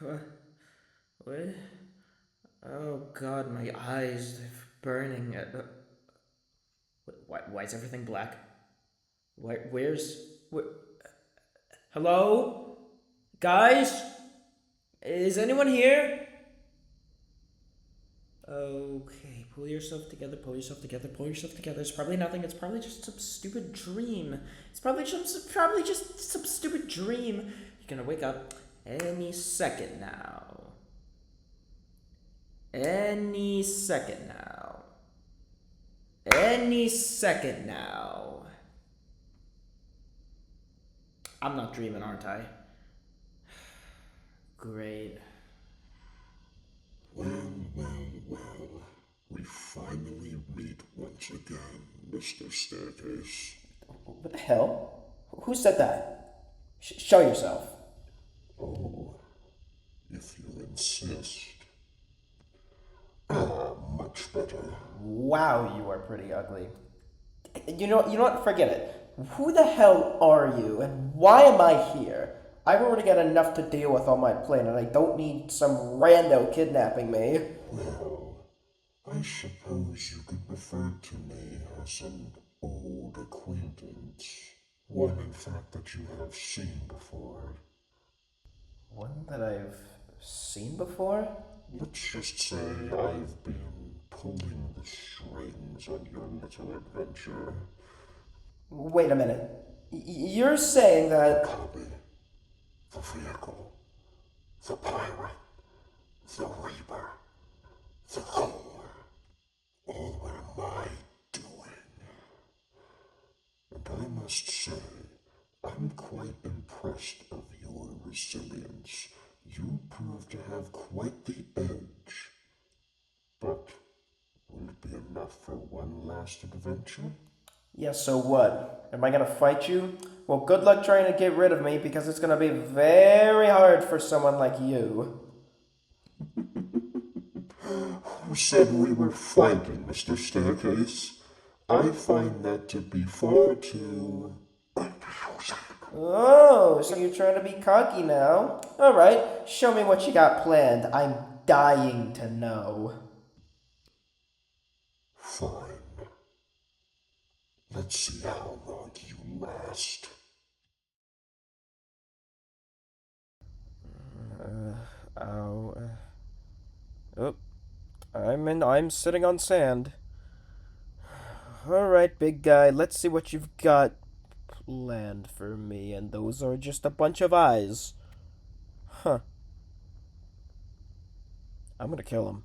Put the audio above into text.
What? Oh God, my eyes, they're burning. Why is everything black? Where? Hello? Guys? Is anyone here? Okay, pull yourself together, pull yourself together, pull yourself together. It's probably nothing. It's probably just some stupid dream. It's probably just some stupid dream. You're gonna wake up any second now. Any second now. Any second now. I'm not dreaming, aren't I? Great. Well. We finally meet once again, Mr. Staircase. What the hell? Who said that? Show yourself. Oh, if you insist. Ah, much better. Wow, you are pretty ugly. You know what? Forget it. Who the hell are you, and why am I here? I've already got enough to deal with on my plane, and I don't need some rando kidnapping me. Well, I suppose you could refer to me as an old acquaintance. One, in fact, that you have seen before. One that I've seen before? Let's just say I've been pulling the strings on your little adventure. Wait a minute. You're saying that... Copy. The vehicle. The pirate. The reaper. The core. All were my doing. And I must say, I'm quite impressed of your resilience. You prove to have quite the edge. But will it be enough for one last adventure? Yeah, so what? Am I gonna fight you? Well, good luck trying to get rid of me, because it's gonna be very hard for someone like you. Who said we were fighting, Mr. Staircase? I find that to be far too... Oh, so you're trying to be cocky now? Alright, show me what you got planned. I'm dying to know. Fine. Let's see how long you last. Oh, I'm sitting on sand. Alright, big guy, let's see what you've got planned for me, and those are just a bunch of eyes. Huh. I'm gonna kill him.